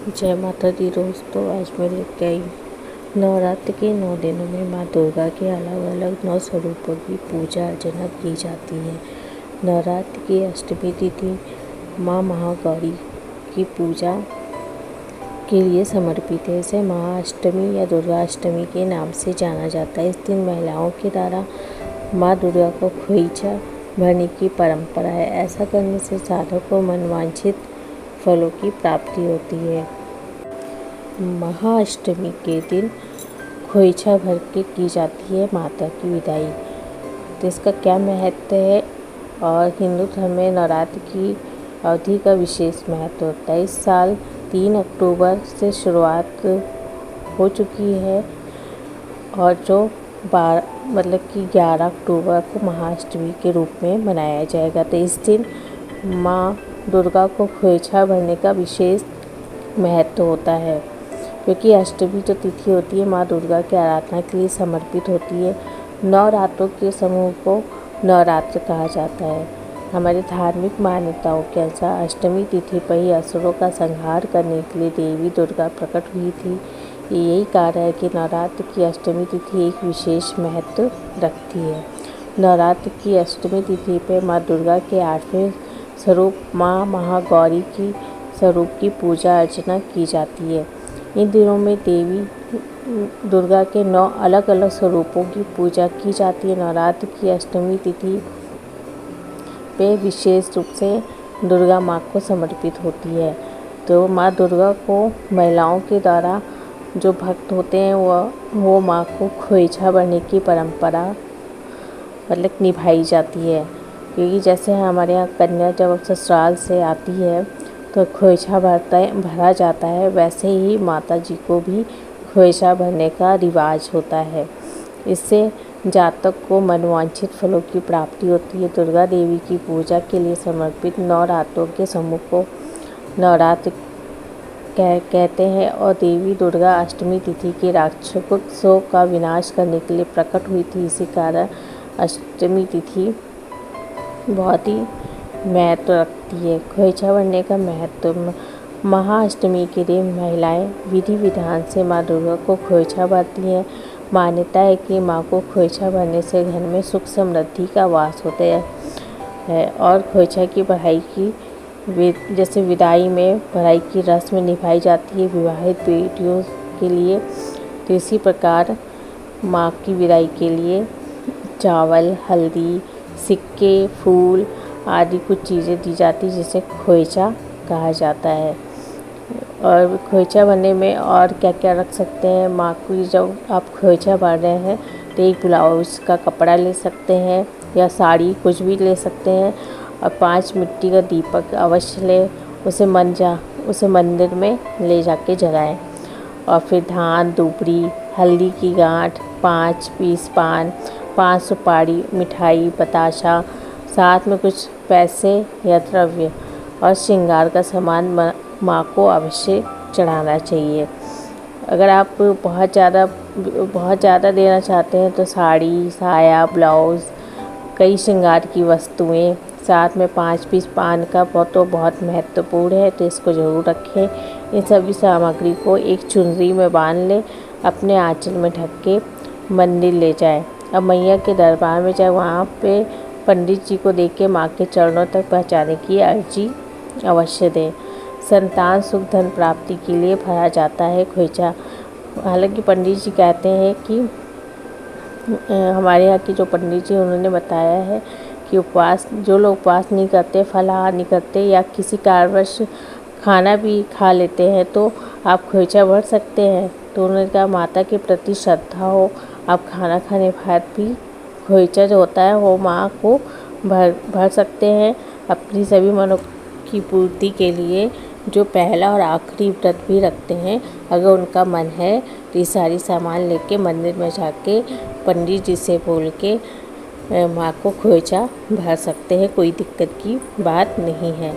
जय माता दी दोस्तों, आज मैं लेके आई नवरात्र के 9 दिनों में माँ दुर्गा के अलग अलग 9 स्वरूपों की पूजा अर्चना की जाती है। नवरात्र की अष्टमी तिथि माँ महागौरी की पूजा के लिए समर्पित है। इसे महाअष्टमी या दुर्गा अष्टमी के नाम से जाना जाता है। इस दिन महिलाओं के द्वारा माँ दुर्गा को खोइचा भरने की परंपरा है। ऐसा करने से साधक को मनवांछित फलों की प्राप्ति होती है। महाअष्टमी के दिन खोइचा भर के की जाती है माता की विदाई। तो इसका क्या महत्व है और हिंदू धर्म में नवरात्र की अवधि का विशेष महत्व होता है। इस साल 3 अक्टूबर से शुरुआत हो चुकी है और जो 11 अक्टूबर को महाअष्टमी के रूप में मनाया जाएगा। तो इस दिन माँ दुर्गा को खोइचा भरने का विशेष महत्व होता है, क्योंकि अष्टमी जो तिथि होती है माँ दुर्गा की आराधना के लिए समर्पित होती है। नवरात्रों के समूह को नवरात्र कहा जाता है। हमारे धार्मिक मान्यताओं के अनुसार अष्टमी तिथि पर ही असुरों का संहार करने के लिए देवी दुर्गा प्रकट हुई थी। यही कारण है कि नवरात्र की अष्टमी तिथि एक विशेष महत्व रखती है। नवरात्र की अष्टमी तिथि पर माँ दुर्गा के 8वें स्वरूप माँ महागौरी की स्वरूप की पूजा अर्चना की जाती है। इन दिनों में देवी दुर्गा के 9 अलग अलग स्वरूपों की पूजा की जाती है। नवरात्र की अष्टमी तिथि पे विशेष रूप से दुर्गा माँ को समर्पित होती है। तो माँ दुर्गा को महिलाओं के द्वारा जो भक्त होते हैं वो माँ को खोइचा भरने की परंपरा निभाई जाती है। क्योंकि जैसे हमारे यहाँ कन्या जब ससुराल से आती है तो खोइचा भरा जाता है, वैसे ही माता जी को भी खोइचा भरने का रिवाज होता है। इससे जातक को मनवांछित फलों की प्राप्ति होती है। दुर्गा देवी की पूजा के लिए समर्पित नवरात्रों के समूह को नवरात्र कहते हैं और देवी दुर्गा अष्टमी तिथि के राक्षसों का विनाश करने के लिए प्रकट हुई थी। इसी कारण अष्टमी तिथि बहुत ही महत्व रखती है। खोइचा भरने का महत्व महाअष्टमी के दिन महिलाएं विधि विधान से माँ दुर्गा को खोइचा भरती हैं। मान्यता है कि माँ को खोइचा भरने से घर में सुख समृद्धि का वास होता है और खोइचा की बढ़ाई की जैसे विदाई में बढ़ाई की रस्म निभाई जाती है विवाहित बेटियों के लिए। तो इसी प्रकार माँ की विदाई के लिए चावल, हल्दी, सिक्के, फूल आदि कुछ चीज़ें दी जाती है, जिसे खोइचा कहा जाता है। और खोइचा भरने में और क्या क्या रख सकते हैं माँ को, जब आप खोइचा भर रहे हैं तो एक ब्लाउज़ का कपड़ा ले सकते हैं या साड़ी कुछ भी ले सकते हैं और 5 मिट्टी का दीपक अवश्य लें। उसे मंदिर में ले जाके जलाएं और फिर धान, दूबरी, हल्दी की गांठ, 5 पीस पान, 5 सुपारी, मिठाई, बताशा, साथ में कुछ पैसे या द्रव्य और श्रृंगार का सामान माँ को अवश्य चढ़ाना चाहिए। अगर आप बहुत ज़्यादा देना चाहते हैं तो साड़ी, साया, ब्लाउज़, कई श्रृंगार की वस्तुएं, साथ में 5 पीस पान का बहुत महत्वपूर्ण है, तो इसको ज़रूर रखें। इन सभी सामग्री को एक चुनरी में बांध लें, अपने आंचल में ढक के मंदिर ले जाएं। अब मैया के दरबार में जाए, वहाँ पे पंडित जी को देख के माँ के चरणों तक पहुँचाने की अर्जी अवश्य दें। संतान सुख धन प्राप्ति के लिए भरा जाता है खोइचा। हालांकि पंडित जी कहते हैं कि हमारे यहाँ के जो पंडित जी उन्होंने बताया है कि जो लोग उपवास नहीं करते, फलाहार नहीं करते या किसी कारणवश खाना भी खा लेते हैं तो आप खोइचा भर सकते हैं। तो उन्होंने कहा माता के प्रति श्रद्धा हो, आप खाना खाने बाद भी खोइचा जो होता है वो माँ को भर सकते हैं अपनी सभी मनों की पूर्ति के लिए। जो पहला और आखिरी व्रत भी रखते हैं, अगर उनका मन है तो ये सारी सामान लेके मंदिर में जाके पंडित जी से बोल के माँ को खोइचा भर सकते हैं, कोई दिक्कत की बात नहीं है।